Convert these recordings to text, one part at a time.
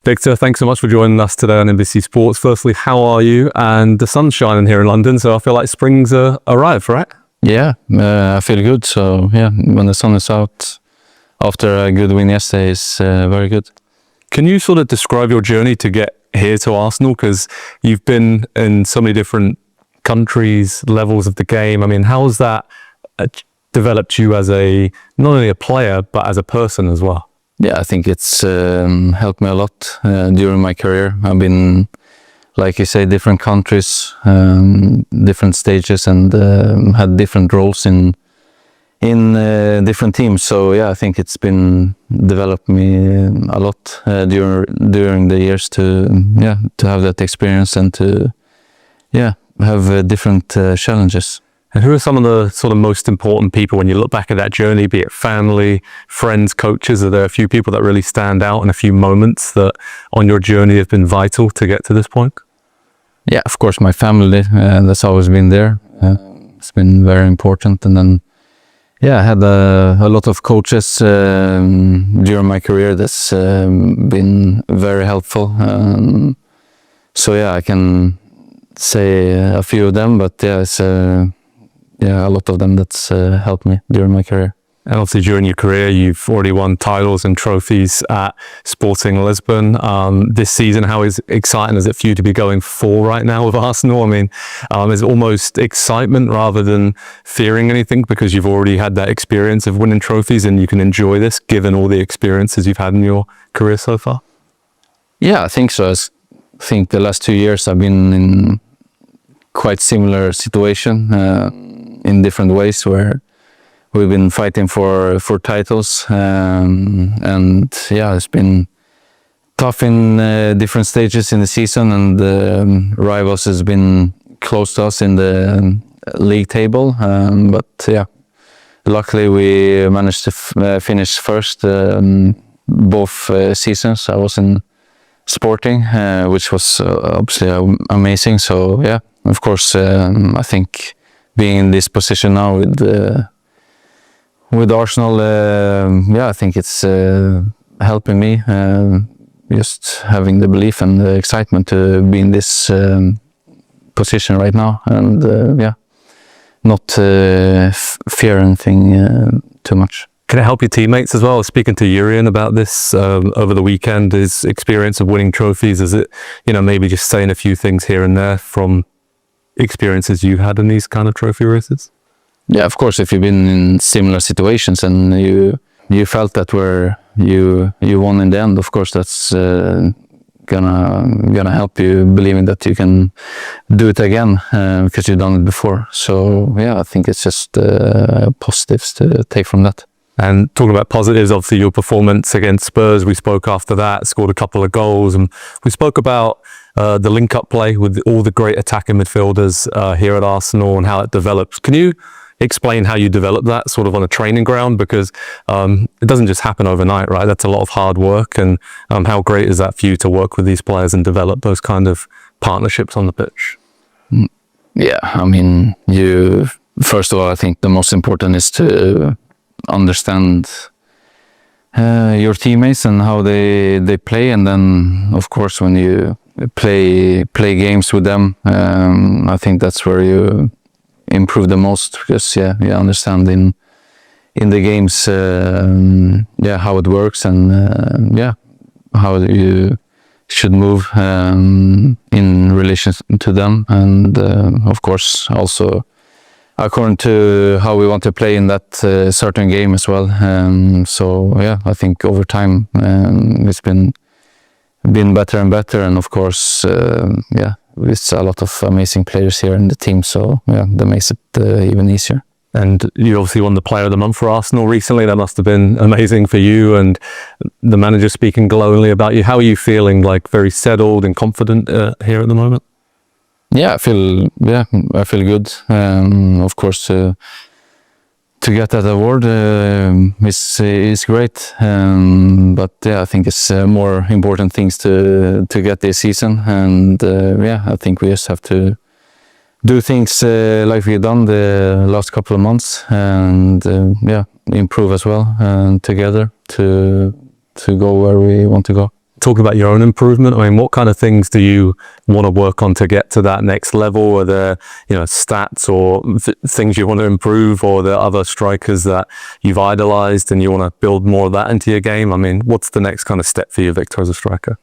Victor, thanks so much for joining us today on NBC Sports. Firstly, how are you? And the sun's shining here in London, so I feel like spring's arrived, right? Yeah, I feel good. So yeah, when the sun is out after a good win yesterday is very good. Can you sort of describe your journey to get here to Arsenal? Because you've been in so many different countries, levels of the game. I mean, how has that developed you as not only a player, but as a person as well? Yeah, I think it's helped me a lot during my career. I've been, like you say, different countries, different stages, and had different roles in different teams. So yeah, I think it's been developed me a lot during the years to have that experience and to have different challenges. And who are some of the sort of most important people when you look back at that journey, be it family, friends, coaches? Are there a few people that really stand out and a few moments that on your journey have been vital to get to this point? Yeah, of course, my family, that's always been there. It's been very important. And then, I had a lot of coaches during my career that's been very helpful. So yeah, I can say a few of them, but it's a lot of them that's helped me during my career. And obviously during your career, you've already won titles and trophies at Sporting Lisbon. This season, how exciting is it for you to be going full right now with Arsenal? I mean, is it almost excitement rather than fearing anything because you've already had that experience of winning trophies and you can enjoy this given all the experiences you've had in your career so far? Yeah, I think so. I think the last 2 years I've been in quite similar situation in different ways where we've been fighting for titles, and yeah, it's been tough in different stages in the season, and rivals has been close to us in the league table, but yeah, luckily we managed to finish first both seasons. I was in Sporting, which was obviously amazing. So yeah, of course, I think being in this position now with Arsenal, I think it's helping me, just having the belief and the excitement to be in this position right now, and not fear anything too much. Can it help your teammates as well? I was speaking to Urian about this over the weekend, his experience of winning trophies. Is it, maybe just saying a few things here and there from experiences you had in these kind of trophy races? Yeah, of course, if you've been in similar situations and you felt that where you won in the end, of course, that's gonna help you believing that you can do it again because you've done it before. So yeah, I think it's just positives to take from that. And talking about positives, obviously your performance against Spurs, we spoke after that, scored a couple of goals, and we spoke about the link-up play with all the great attacking midfielders here at Arsenal and how it develops. Can you explain how you develop that sort of on a training ground? Because it doesn't just happen overnight, right? That's a lot of hard work, and how great is that for you to work with these players and develop those kind of partnerships on the pitch? Yeah, I mean, first of all, I think the most important is to understand your teammates and how they play, and then of course when you play games with them, I think that's where you improve the most, because you understand in the games how it works, and how you should move in relation to them, and of course also according to how we want to play in that certain game as well. So yeah, I think over time it's been better and better, and of course it's a lot of amazing players here in the team, so yeah, that makes it even easier. And you obviously won the Player of the Month for Arsenal recently. That must have been amazing for you, and the manager speaking glowingly about you. How are you feeling? Like very settled and confident here at the moment? Yeah, I feel good. Of course, to get that award is great. But yeah, I think it's more important things to get this season, and I think we just have to do things like we've done the last couple of months, and improve as well, together to go where we want to go. talking about your own improvement, I mean, what kind of things do you want to work on to get to that next level? Are there, stats or things you want to improve, or are there other strikers that you've idolized and you want to build more of that into your game? I mean, what's the next kind of step for you, Victor, as a striker?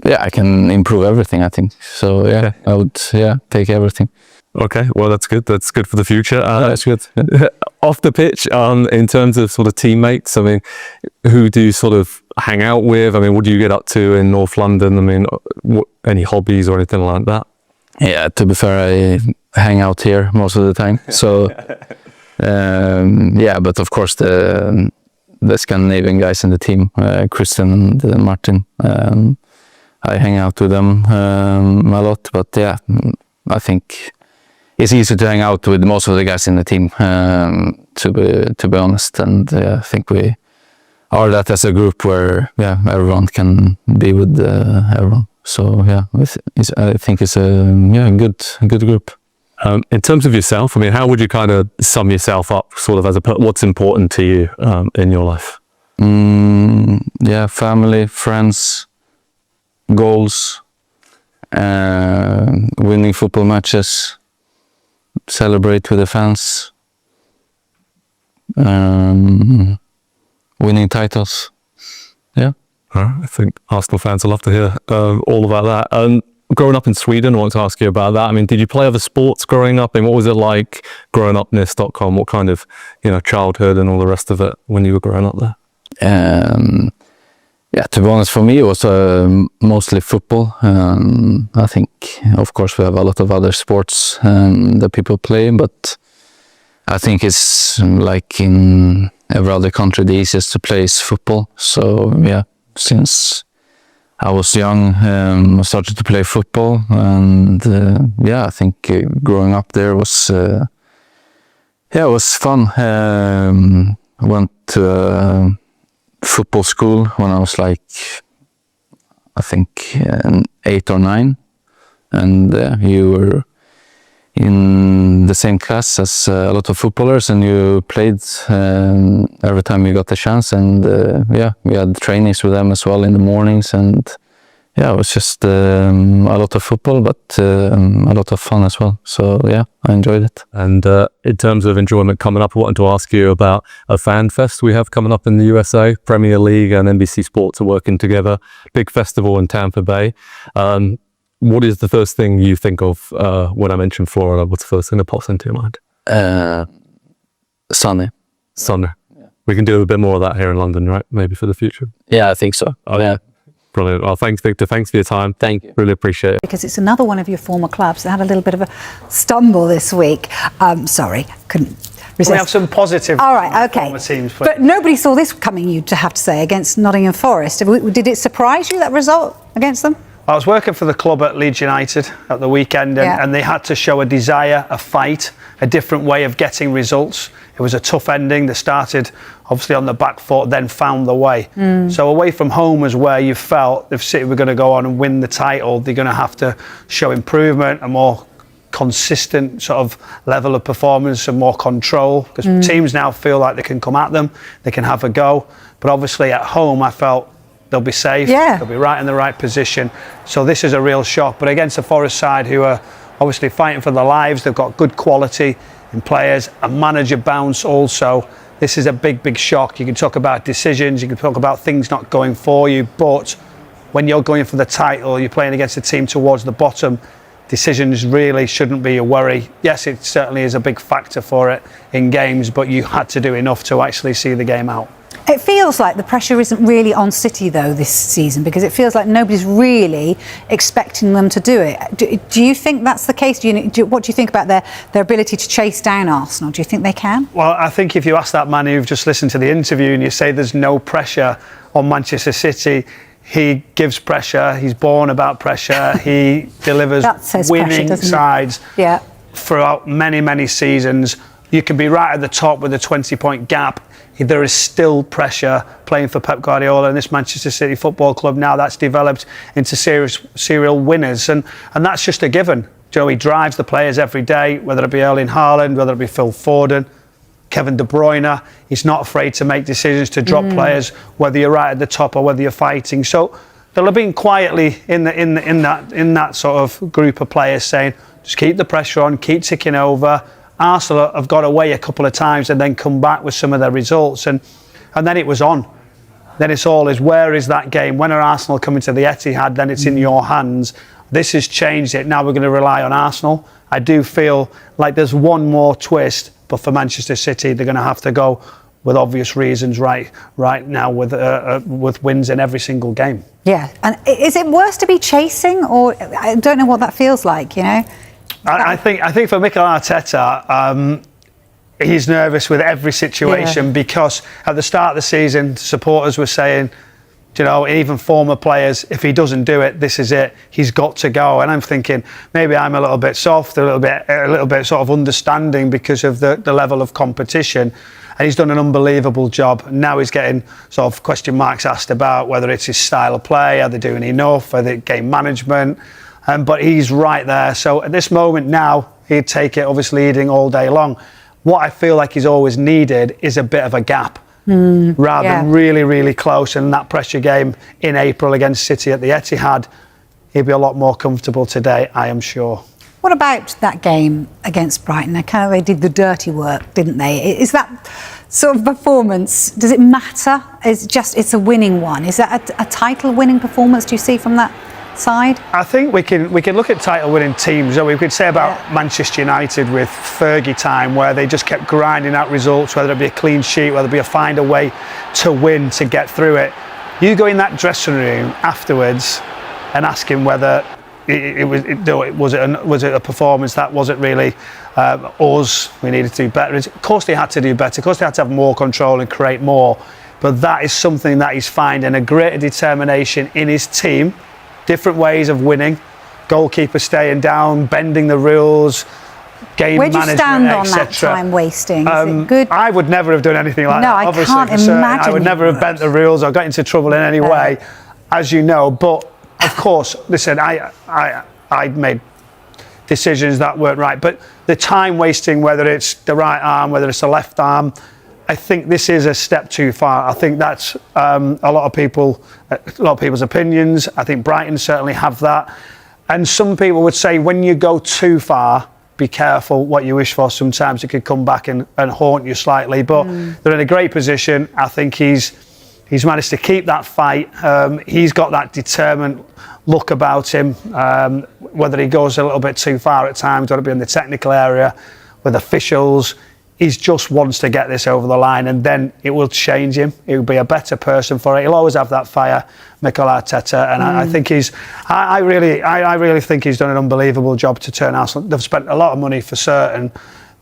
Yeah, I can improve everything, I think. So yeah, I would take everything. Okay, well, that's good. That's good for the future. That's good. Off the pitch, in terms of sort of teammates, I mean, who do you sort of hang out with? I mean, what do you get up to in North London? I mean, any hobbies or anything like that? Yeah, to be fair, I hang out here most of the time. So but of course the Scandinavian guys in the team, Christian and Martin, I hang out with them a lot. But yeah, I think it's easy to hang out with most of the guys in the team, to be honest. And I think we are that as a group where everyone can be with everyone. So yeah, I think it's a good group. In terms of yourself, I mean, how would you kind of sum yourself up, sort of as what's important to you in your life? Family, friends, goals, winning football matches, celebrate with the fans, winning titles. Yeah. I think Arsenal fans will love to hear all about that. Growing up in Sweden, I want to ask you about that. I mean, did you play other sports growing up? And what was it like growing up near Stockholm? What kind of, childhood and all the rest of it when you were growing up there? To be honest, for me, it was mostly football. I think, of course, we have a lot of other sports that people play, but I think it's like in every other country, the easiest to play is football. So, since I was young, I started to play football, and I think growing up there was it was fun. I went to football school when I was like, I think 8 or 9, and you were in the same class as a lot of footballers, and you played every time you got the chance. And we had trainings with them as well in the mornings, and it was just a lot of football, but a lot of fun as well. So I enjoyed it. And in terms of enjoyment coming up, I wanted to ask you about a fan fest we have coming up in the USA. Premier League and NBC Sports are working together. Big festival in Tampa Bay. What is the first thing you think of when I mention Florida? What's the first thing that pops into your mind? Sunny. Sunny. Yeah. We can do a bit more of that here in London, right? Maybe for the future. Yeah, I think so. Brilliant. Well, thanks, Victor. Thanks for your time. Thank you. Really appreciate it. Because it's another one of your former clubs that had a little bit of a stumble this week. Sorry, couldn't resist. We have some positive former teams. But nobody saw this coming, you'd have to say, against Nottingham Forest. Did it surprise you, that result against them? I was working for the club at Leeds United at the weekend, and they had to show a desire, a fight, a different way of getting results. It was a tough ending. They started obviously on the back foot, then found the way. So away from home is where you felt if City were going to go on and win the title, they're going to have to show improvement, a more consistent sort of level of performance and more control, because teams now feel like they can come at them, they can have a go. But obviously at home, I felt they'll be safe, they'll be right in the right position. So this is a real shock. But against the Forest side, who are obviously fighting for their lives, they've got good quality in players, a manager bounce also. This is a big shock. You can talk about decisions, you can talk about things not going for you, but when you're going for the title, you're playing against a team towards the bottom, decisions really shouldn't be a worry. Yes, it certainly is a big factor for it in games, but you had to do enough to actually see the game out. It feels like the pressure isn't really on City, though, this season, because it feels like nobody's really expecting them to do it. Do you think that's the case? What do you think about their ability to chase down Arsenal? Do you think they can? Well, I think if you ask that man who've just listened to the interview and you say there's no pressure on Manchester City, he gives pressure, he's born about pressure, he delivers winning pressure, sides throughout many seasons. You can be right at the top with a 20-point gap. There is still pressure playing for Pep Guardiola and this Manchester City Football Club now that's developed into serial winners, and that's just a given. He drives the players every day, whether it be Erling Haaland, whether it be Phil Foden, Kevin De Bruyne. He's not afraid to make decisions to drop players, whether you're right at the top or whether you're fighting. So they'll have been quietly in that sort of group of players saying, just keep the pressure on, keep ticking over. Arsenal have got away a couple of times and then come back with some of their results, and then it was on. Then it's all is, where is that game? When are Arsenal coming to the Etihad? Then it's in your hands. This has changed it. Now we're going to rely on Arsenal. I do feel like there's one more twist, but for Manchester City, they're going to have to go with obvious reasons right now with wins in every single game. Yeah, and is it worse to be chasing, or I don't know what that feels like, you know? I think for Mikel Arteta, he's nervous with every situation because at the start of the season, supporters were saying, you know, even former players, if he doesn't do it, this is it. He's got to go. And I'm thinking maybe I'm a little bit soft, a little bit sort of understanding because of the level of competition. And he's done an unbelievable job. Now he's getting sort of question marks asked about whether it's his style of play, are they doing enough, are they game management? But he's right there. So at this moment now, he'd take it, obviously leading all day long. What I feel like he's always needed is a bit of a gap. Rather than really, really close. And that pressure game in April against City at the Etihad, he'd be a lot more comfortable today, I am sure. What about that game against Brighton? They did the dirty work, didn't they? Is that sort of performance, does it matter? It's a winning one. Is that a title-winning performance, do you see, from that side? I think we can look at title-winning teams. We could say about Manchester United with Fergie time, where they just kept grinding out results, whether it be a clean sheet, whether it be a find a way to win, to get through it. You go in that dressing room afterwards and ask him whether was it a performance that wasn't really us. We needed to do better. Of course they had to do better. Of course they had to have more control and create more. But that is something that he's finding a greater determination in his team. Different ways of winning, goalkeeper staying down, bending the rules, game management, etc. Where do you stand on that time wasting? Is it good? I would never have done anything like that. No, I can't imagine. I would never have bent the rules or got into trouble in any way, as you know. But of course, listen, I made decisions that weren't right. But the time wasting, whether it's the right arm, whether it's the left arm, I think this is a step too far. I think that's a lot of people's opinions. I think Brighton certainly have that. And some people would say when you go too far, be careful what you wish for. Sometimes it could come back and haunt you slightly. But they're in a great position. I think he's managed to keep that fight. He's got that determined look about him. Whether he goes a little bit too far at times, whether it be in the technical area with officials, he just wants to get this over the line, and then it will change him. He'll be a better person for it. He'll always have that fire, Mikel Arteta, and I think I really think he's done an unbelievable job to turn Arsenal. They've spent a lot of money for certain,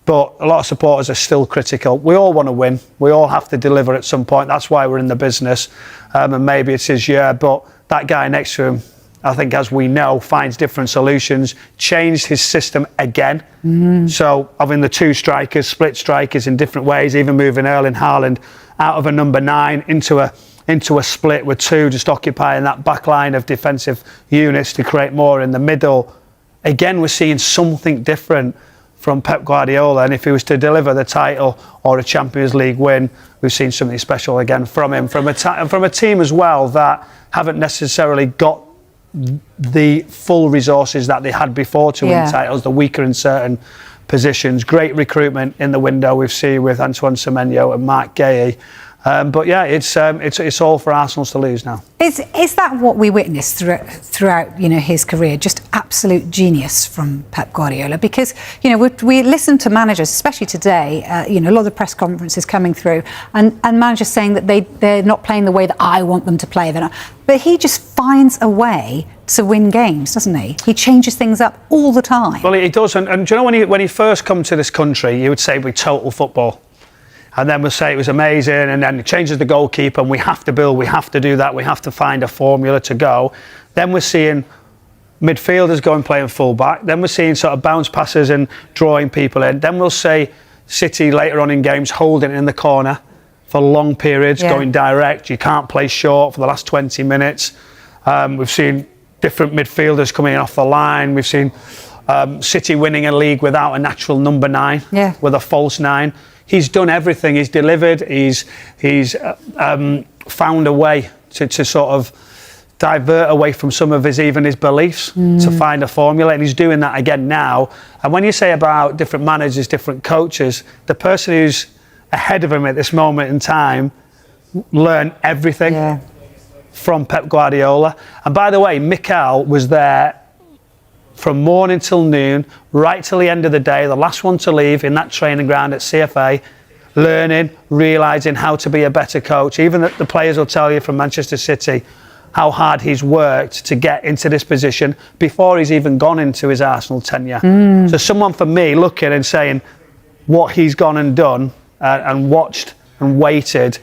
but a lot of supporters are still critical. We all want to win. We all have to deliver at some point. That's why we're in the business, and maybe it's his year. But that guy next to him, I think, as we know, finds different solutions, changed his system again. So having the two strikers, split strikers in different ways, even moving Erling Haaland out of a number 9 into a split with two, just occupying that back line of defensive units to create more in the middle. Again, we're seeing something different from Pep Guardiola, and if he was to deliver the title or a Champions League win, we've seen something special again from him, from a team as well that haven't necessarily got the full resources that they had before to win titles. They're weaker in certain positions. Great recruitment in the window we've seen with Antoine Semenyo and Mark Guéhi. But yeah, it's all for Arsenal to lose now. Is that what we witnessed throughout his career? Just absolute genius from Pep Guardiola, because we listen to managers, especially today. A lot of the press conferences coming through, and managers saying that they're not playing the way that I want them to play. But he just finds a way to win games, doesn't he? He changes things up all the time. Well, he does, and do you know when he first come to this country, you would say we total football. And then we'll say it was amazing, and then it changes the goalkeeper, and we have to build, we have to do that, we have to find a formula to go. Then we're seeing midfielders going playing full-back. Then we're seeing sort of bounce passes and drawing people in. Then we'll say City later on in games holding it in the corner for long periods, going direct. You can't play short for the last 20 minutes. We've seen different midfielders coming off the line. We've seen City winning a league without a natural number 9, with a false 9. He's done everything. He's delivered. He's found a way to sort of divert away from some of his beliefs to find a formula, and he's doing that again now. And when you say about different managers, different coaches, the person who's ahead of him at this moment in time learned everything from Pep Guardiola. And by the way, Mikel was there from morning till noon, right till the end of the day, the last one to leave in that training ground at CFA, learning, realising how to be a better coach. Even the players will tell you from Manchester City how hard he's worked to get into this position before he's even gone into his Arsenal tenure. So someone for me looking and saying what he's gone and done and watched and waited,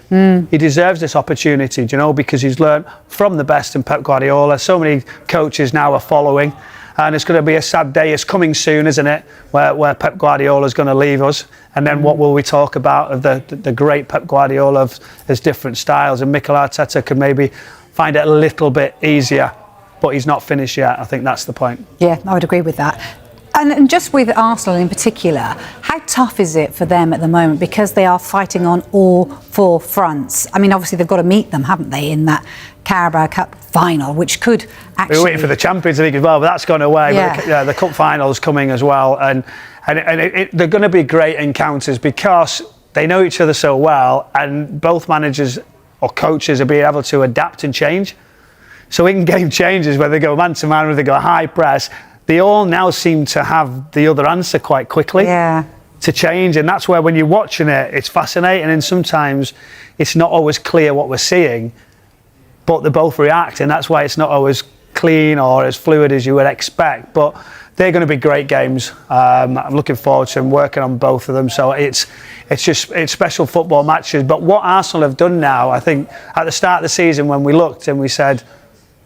he deserves this opportunity, do you know, because he's learned from the best in Pep Guardiola. So many coaches now are following, and it's going to be a sad day. It's coming soon, isn't it, where Pep Guardiola is going to leave us, and then what will we talk about of the great Pep Guardiola of his different styles, and Mikel Arteta could maybe find it a little bit easier, but he's not finished yet. I think that's the point. Yeah, I would agree with that. And just with Arsenal in particular, how tough is it for them at the moment, because they are fighting on all four fronts? I mean, obviously they've got to meet them, haven't they, in that Carabao Cup final, which could actually... We're waiting for the Champions League as well, but that's gone away. Yeah. But the Cup final's coming as well, and they're going to be great encounters because they know each other so well, and both managers or coaches are being able to adapt and change. So in-game changes, whether they go man-to-man, whether they go high press, they all now seem to have the other answer quite quickly to change. And that's where, when you're watching it, it's fascinating. And sometimes it's not always clear what we're seeing, but they both react. And that's why it's not always clean or as fluid as you would expect. But they're going to be great games. I'm looking forward to them, working on both of them. So it's special football matches. But what Arsenal have done now, I think, at the start of the season, when we looked and we said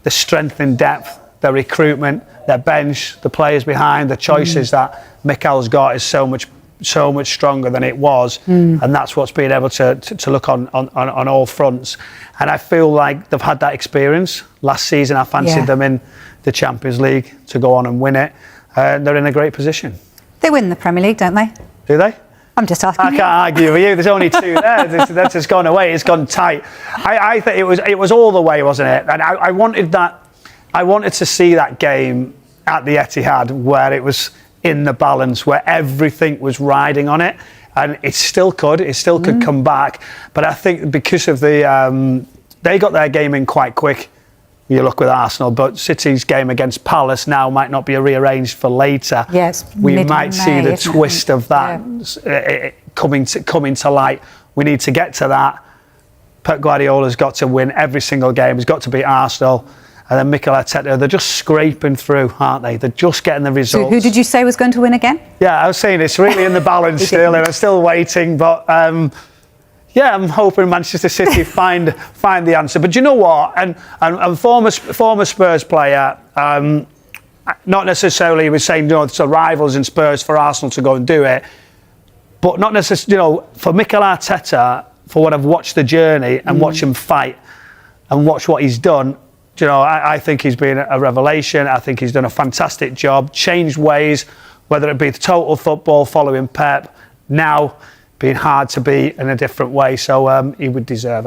the strength and depth, their recruitment, their bench, the players behind, the choices that Mikel's got is so much stronger than it was, and that's what's been able to look on all fronts. And I feel like they've had that experience. Last season I fancied them in the Champions League to go on and win it, and they're in a great position. They win the Premier League, don't they? Do they? I'm just asking. I can't argue with you. There's only two there. That's just gone away. It's gone tight. I think it was all the way, wasn't it? And I wanted that. I wanted to see that game at the Etihad where it was in the balance, where everything was riding on it, and it still could come back. But I think because of the they got their game in quite quick. You look with Arsenal, but City's game against Palace now might not be rearranged for later. Yes, we might see the twist of that coming to light. We need to get to that. Pep Guardiola's got to win every single game. He's got to beat Arsenal. And then Mikel Arteta, they're just scraping through, aren't they? They're just getting the results. So who did you say was going to win again? Yeah, I was saying it's really in the balance still, and I'm still waiting. But yeah, I'm hoping Manchester City find the answer. But you know what? And former Spurs player, not necessarily he was saying, it's rivals in Spurs for Arsenal to go and do it, but not necessarily, for Mikel Arteta, for what I've watched the journey and watch him fight and watch what he's done. I think he's been a revelation. I think he's done a fantastic job, changed ways, whether it be the total football, following Pep, now being hard to beat in a different way. So he would deserve it.